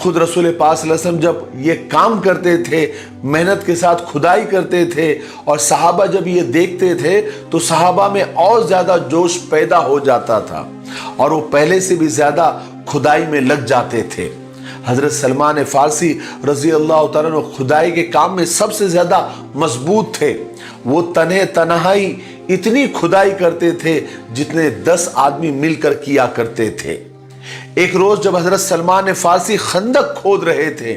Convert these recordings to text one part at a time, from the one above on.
خود رسول پاک صلی اللہ علیہ وسلم جب یہ کام کرتے تھے، محنت کے ساتھ کھدائی کرتے تھے، اور صحابہ جب یہ دیکھتے تھے تو صحابہ میں اور زیادہ جوش پیدا ہو جاتا تھا اور وہ پہلے سے بھی زیادہ کھدائی میں لگ جاتے تھے۔ حضرت سلمان فارسی رضی اللہ تعالیٰ عنہ کھدائی کے کام میں سب سے زیادہ مضبوط تھے۔ وہ تنہائی اتنی کھدائی کرتے تھے جتنے 10 آدمی مل کر کیا کرتے تھے۔ ایک روز جب حضرت سلمان فارسی خندق کھود رہے تھے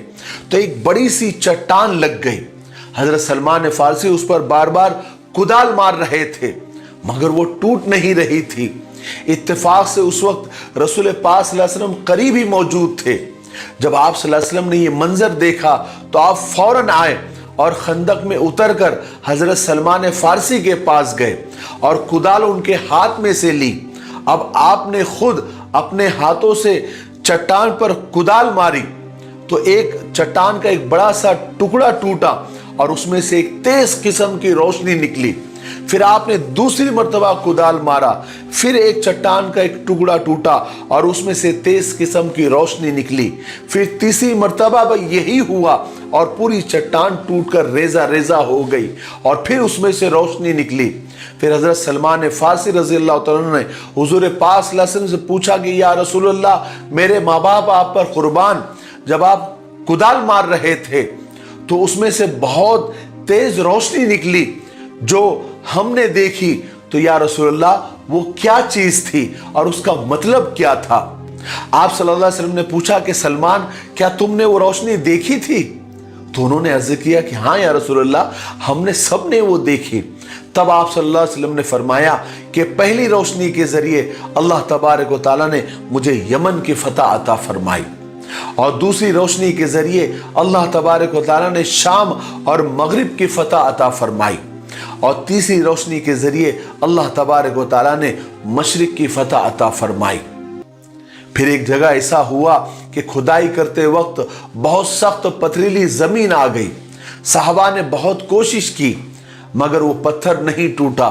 تو ایک بڑی سی چٹان لگ گئی۔ حضرت سلمان فارسی اس پر بار بار کدال مار رہے تھے مگر وہ ٹوٹ نہیں رہی تھی۔ اتفاق سے اس وقت رسول پاک صلی اللہ علیہ وسلم قریب ہی موجود تھے۔ جب آپ صلی اللہ علیہ وسلم نے یہ منظر دیکھا تو آپ فوراً آئے اور خندق میں اتر کر حضرت سلمان فارسی کے پاس گئے اور کدال ان کے ہاتھ میں سے لی۔ اب آپ نے خود اپنے ہاتھوں سے چٹان پر کدال ماری تو ایک چٹان کا ایک بڑا سا ٹکڑا ٹوٹا اور اس میں سے ایک تیز قسم کی روشنی نکلی۔ پھر آپ نے دوسری مرتبہ کدال مارا، پھر ایک چٹان کا ایک ٹکڑا ٹوٹا اور اس میں سے تیز قسم کی روشنی نکلی۔ پھر تیسری مرتبہ یہی ہوا اور پوری چٹان ٹوٹ کر ریزہ ریزہ ہو گئی اور پھر اس میں سے روشنی نکلی۔ پھر حضرت سلمان فارسی رضی اللہ تعالیٰ نے حضور پاک صلی اللہ علیہ وسلم سے پوچھا کہ یا رسول اللہ، میرے ماں باپ آپ پر قربان، جب آپ کدال مار رہے تھے تو اس میں سے بہت تیز روشنی نکلی جو ہم نے دیکھی، تو یا رسول اللہ وہ کیا چیز تھی اور اس کا مطلب کیا تھا؟ آپ صلی اللہ علیہ وسلم نے پوچھا کہ سلمان، کیا تم نے وہ روشنی دیکھی تھی؟ تو انہوں نے عرض کیا کہ ہاں یا رسول اللہ، ہم نے سب نے وہ دیکھی۔ تب آپ صلی اللہ علیہ وسلم نے فرمایا کہ پہلی روشنی کے ذریعے اللہ تبارک و تعالیٰ نے مجھے یمن کی فتح عطا فرمائی، اور دوسری روشنی کے ذریعے اللہ تبارک و تعالیٰ نے شام اور مغرب کی فتح عطا فرمائی، اور تیسری روشنی کے ذریعے اللہ تبارک و تعالیٰ نے مشرق کی فتح عطا فرمائی۔ پھر ایک جگہ ایسا ہوا کہ کھدائی کرتے وقت بہت سخت پتھریلی زمین آ گئی۔ صحابہ نے بہت کوشش کی مگر وہ پتھر نہیں ٹوٹا۔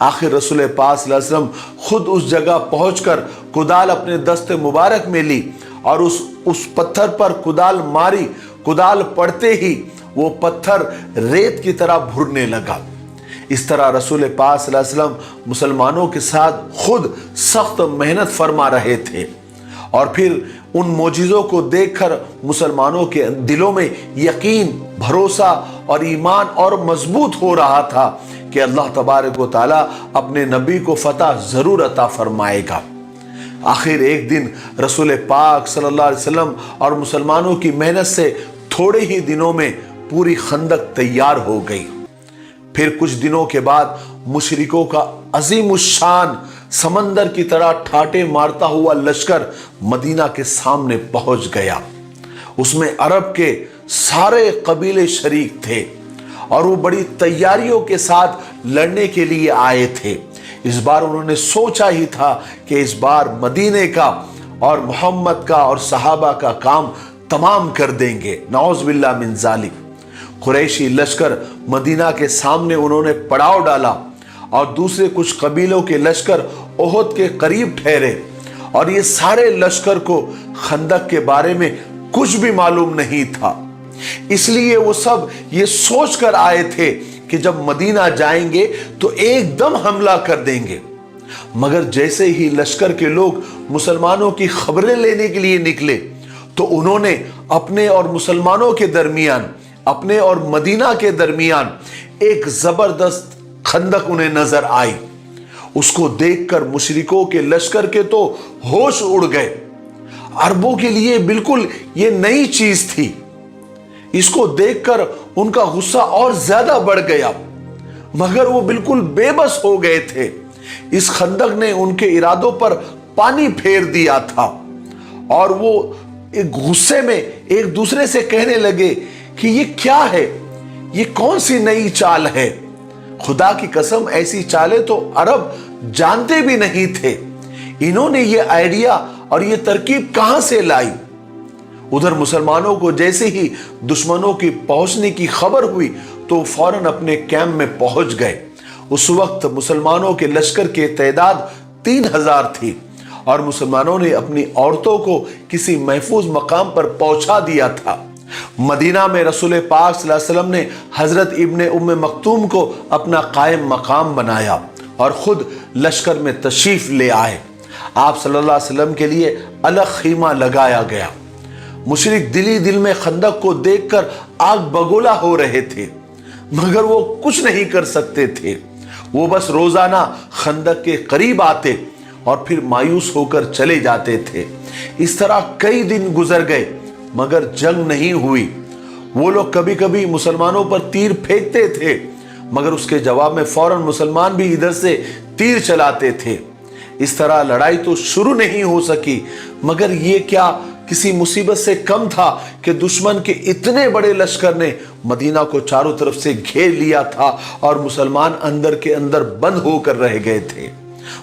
آخر رسول پاک صلی اللہ علیہ وسلم خود اس جگہ پہنچ کر کدال اپنے دست مبارک میں لی اور اس پتھر پر کدال ماری۔ کدال پڑتے ہی وہ پتھر ریت کی طرح بھرنے لگا۔ اس طرح رسول پاک صلی اللہ علیہ وسلم مسلمانوں کے ساتھ خود سخت محنت فرما رہے تھے، اور پھر ان معجزوں کو دیکھ کر مسلمانوں کے دلوں میں یقین، بھروسہ اور ایمان اور مضبوط ہو رہا تھا کہ اللہ تبارک و تعالیٰ اپنے نبی کو فتح ضرور عطا فرمائے گا۔ آخر ایک دن رسول پاک صلی اللہ علیہ وسلم اور مسلمانوں کی محنت سے تھوڑے ہی دنوں میں پوری خندق تیار ہو گئی۔ پھر کچھ دنوں کے بعد مشرکوں کا عظیم الشان سمندر کی طرح ٹھاٹے مارتا ہوا لشکر مدینہ کے سامنے پہنچ گیا۔ اس میں عرب کے سارے قبیلے شریک تھے اور وہ بڑی تیاریوں کے ساتھ لڑنے کے لیے آئے تھے۔ اس بار انہوں نے سوچا ہی تھا کہ اس بار مدینے کا اور محمد کا اور صحابہ کا کام تمام کر دیں گے، نعوذ باللہ من ذالک۔ قریشی لشکر مدینہ کے سامنے انہوں نے پڑاؤ ڈالا اور دوسرے کچھ قبیلوں کے لشکر احد کے قریب ٹھہرے، اور یہ سارے لشکر کو خندق کے بارے میں کچھ بھی معلوم نہیں تھا۔ اس لیے وہ سب یہ سوچ کر آئے تھے کہ جب مدینہ جائیں گے تو ایک دم حملہ کر دیں گے، مگر جیسے ہی لشکر کے لوگ مسلمانوں کی خبریں لینے کے لیے نکلے تو انہوں نے اپنے اور مسلمانوں کے درمیان، اپنے اور مدینہ کے درمیان ایک زبردست خندق انہیں نظر آئی۔ اس کو دیکھ کر مشرکوں کے لشکر کے تو ہوش اڑ گئے۔ عربوں کے لیے بالکل یہ نئی چیز تھی۔ اس کو دیکھ کر ان کا غصہ اور زیادہ بڑھ گیا، مگر وہ بالکل بے بس ہو گئے تھے۔ اس خندق نے ان کے ارادوں پر پانی پھیر دیا تھا، اور وہ ایک غصے میں ایک دوسرے سے کہنے لگے کہ یہ کیا ہے، یہ کون سی نئی چال ہے؟ خدا کی قسم ایسی چالیں تو عرب جانتے بھی نہیں تھے۔ انہوں نے یہ آئیڈیا اور یہ ترکیب کہاں سے لائی؟ ادھر مسلمانوں کو جیسے ہی دشمنوں کی پہنچنے کی خبر ہوئی تو فوراً اپنے کیمپ میں پہنچ گئے۔ اس وقت مسلمانوں کے لشکر کی تعداد 3000 تھی، اور مسلمانوں نے اپنی عورتوں کو کسی محفوظ مقام پر پہنچا دیا تھا۔ مدینہ میں رسول پاک صلی اللہ علیہ وسلم نے حضرت ابن ام مکتوم کو اپنا قائم مقام بنایا اور خود لشکر میں تشریف لے آئے۔ آپ صلی اللہ علیہ وسلم کے لیے الگ خیمہ لگایا گیا۔ مشرک دل میں خندق کو دیکھ کر آگ بگولا ہو رہے تھے، مگر وہ کچھ نہیں کر سکتے تھے۔ وہ بس روزانہ خندق کے قریب آتے اور پھر مایوس ہو کر چلے جاتے تھے۔ اس طرح کئی دن گزر گئے مگر جنگ نہیں ہوئی۔ وہ لوگ کبھی کبھی مسلمانوں پر تیر پھینکتے تھے مگر اس کے جواب میں فوراً مسلمان بھی ادھر سے تیر چلاتے تھے۔ اس طرح لڑائی تو شروع نہیں ہو سکی، مگر یہ کیا کسی مصیبت سے کم تھا کہ دشمن کے اتنے بڑے لشکر نے مدینہ کو چاروں طرف سے گھیر لیا تھا اور مسلمان اندر کے اندر بند ہو کر رہ گئے تھے۔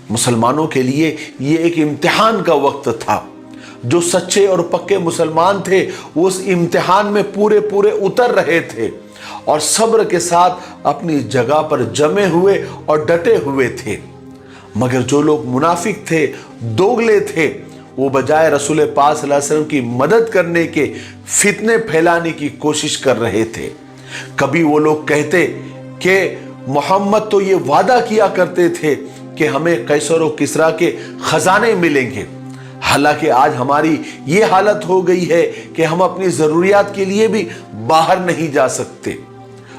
مسلمانوں کے لیے یہ ایک امتحان کا وقت تھا۔ جو سچے اور پکے مسلمان تھے وہ اس امتحان میں پورے اتر رہے تھے اور صبر کے ساتھ اپنی جگہ پر جمے ہوئے اور ڈٹے ہوئے تھے۔ مگر جو لوگ منافق تھے، دوگلے تھے، وہ بجائے رسول پاک صلی اللہ علیہ وسلم کی مدد کرنے کے فتنے پھیلانے کی کوشش کر رہے تھے۔ کبھی وہ لوگ کہتے کہ محمد تو یہ وعدہ کیا کرتے تھے کہ ہمیں قیصر و کسریٰ کے خزانے ملیں گے، حالانکہ آج ہماری یہ حالت ہو گئی ہے کہ ہم اپنی ضروریات کے لیے بھی باہر نہیں جا سکتے۔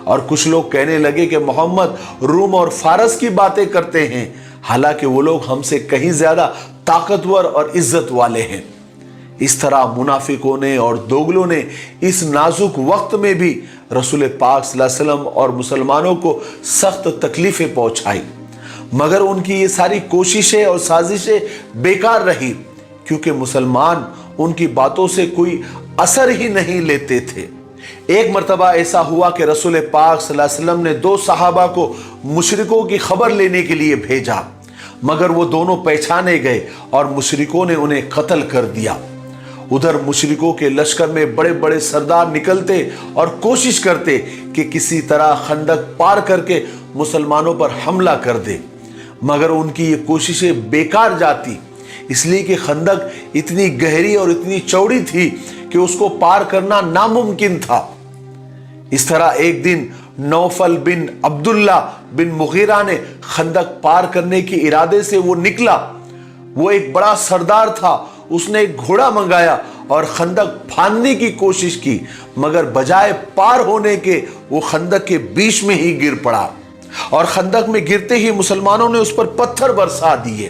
اور کچھ لوگ کہنے لگے کہ محمد روم اور فارس کی باتیں کرتے ہیں، حالانکہ وہ لوگ ہم سے کہیں زیادہ طاقتور اور عزت والے ہیں۔ اس طرح منافقوں نے اور دوگلوں نے اس نازک وقت میں بھی رسول پاک صلی اللہ علیہ وسلم اور مسلمانوں کو سخت تکلیفیں پہنچائی، مگر ان کی یہ ساری کوششیں اور سازشیں بیکار رہی، کیونکہ مسلمان ان کی باتوں سے کوئی اثر ہی نہیں لیتے تھے۔ ایک مرتبہ ایسا ہوا کہ رسول پاک صلی اللہ علیہ وسلم نے 2 صحابہ کو مشرکوں کی خبر لینے کے لیے بھیجا، مگر وہ دونوں پہچانے گئے اور مشرکوں نے انہیں قتل کر دیا۔ ادھر مشرکوں کے لشکر میں بڑے بڑے سردار نکلتے اور کوشش کرتے کہ کسی طرح خندق پار کر کے مسلمانوں پر حملہ کر دے، مگر ان کی یہ کوششیں بیکار جاتی، اس لیے کہ خندق اتنی گہری اور اتنی چوڑی تھی کہ اس کو پار کرنا ناممکن تھا۔ اس طرح ایک دن نوفل بن عبداللہ بن مغیرہ نے خندق پار کرنے کے ارادے سے وہ نکلا۔ وہ ایک بڑا سردار تھا، اس نے ایک گھوڑا منگایا اور خندق پھاندنے کی کوشش کی، مگر بجائے پار ہونے کے وہ خندق کے بیچ میں ہی گر پڑا، اور خندق میں گرتے ہی مسلمانوں نے اس پر پتھر برسا دیے،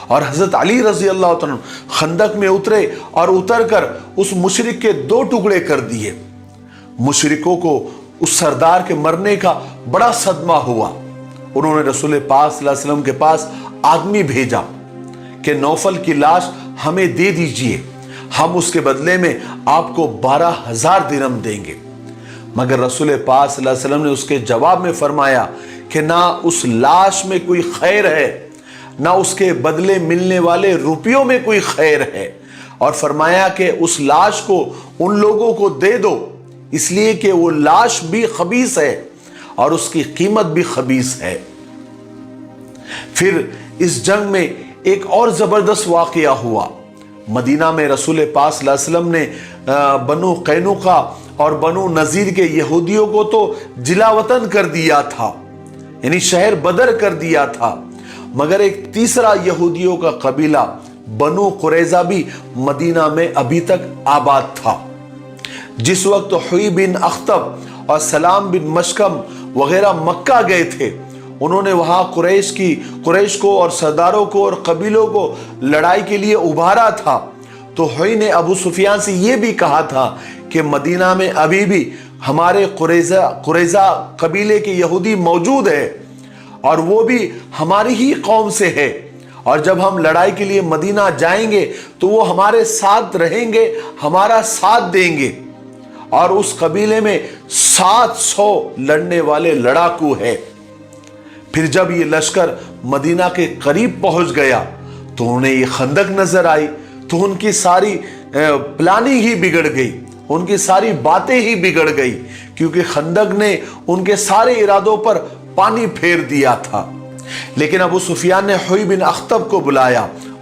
اور حضرت علی رضی اللہ عنہ خندق میں اترے اور اتر کر اس مشرک کے 2 ٹکڑے کر دیے۔ مشرکوں کو اس سردار کے مرنے کا بڑا صدمہ ہوا۔ انہوں نے رسول پاک صلی اللہ علیہ وسلم کے پاس آدمی بھیجا کہ نوفل کی لاش ہمیں دے دیجئے، ہم اس کے بدلے میں آپ کو 12,000 درہم دیں گے۔ مگر رسول پاک صلی اللہ علیہ وسلم نے اس کے جواب میں فرمایا کہ نہ اس لاش میں کوئی خیر ہے، نہ اس کے بدلے ملنے والے روپیوں میں کوئی خیر ہے، اور فرمایا کہ اس لاش کو ان لوگوں کو دے دو، اس لیے کہ وہ لاش بھی خبیث ہے اور اس کی قیمت بھی خبیث ہے۔ پھر اس جنگ میں ایک اور زبردست واقعہ ہوا۔ مدینہ میں رسول پاک صلی اللہ علیہ وسلم نے بنو قینوقا اور بنو نذیر کے یہودیوں کو تو جلا وطن کر دیا تھا، یعنی شہر بدر کر دیا تھا، مگر ایک تیسرا یہودیوں کا قبیلہ بنو قریظہ بھی مدینہ میں ابھی تک آباد تھا۔ جس وقت حوی بن اخطب اور سلام بن مشکم وغیرہ مکہ گئے تھے، انہوں نے وہاں قریش کو اور سرداروں کو اور قبیلوں کو لڑائی کے لیے ابھارا تھا۔ تو حوی نے ابو سفیان سے یہ بھی کہا تھا کہ مدینہ میں ابھی بھی ہمارے قریظہ قبیلے کے یہودی موجود ہے اور وہ بھی ہماری ہی قوم سے ہے، اور جب ہم لڑائی کے لیے مدینہ جائیں گے تو وہ ہمارے ساتھ رہیں گے، ہمارا ساتھ دیں گے، اور اس قبیلے میں 700 لڑنے والے لڑاکو ہے۔ پھر جب یہ لشکر مدینہ کے قریب پہنچ گیا تو انہیں یہ خندق نظر آئی، تو ان کی ساری پلاننگ ہی بگڑ گئی، ان کی ساری باتیں ہی بگڑ گئی، کیونکہ خندق نے ان کے سارے ارادوں پر پانی پھیر دیا تھا۔ لیکن ابو سفیان نے حوی بن اخطب کو بلایا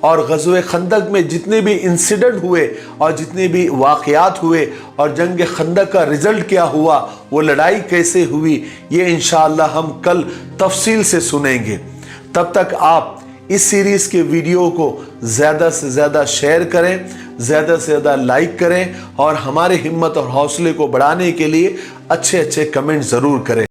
اور غزوہ خندق میں جتنے بھی انسیڈنٹ ہوئے اور جتنے بھی واقعات ہوئے اور جنگ خندق کا رزلٹ کیا ہوا، وہ لڑائی کیسے ہوئی، یہ انشاءاللہ ہم کل تفصیل سے سنیں گے۔ تب تک آپ اس سیریز کے ویڈیو کو زیادہ سے زیادہ شیئر کریں، زیادہ سے زیادہ لائک کریں اور ہمارے ہمت اور حوصلے کو بڑھانے کے لیے اچھے کمنٹ ضرور کریں۔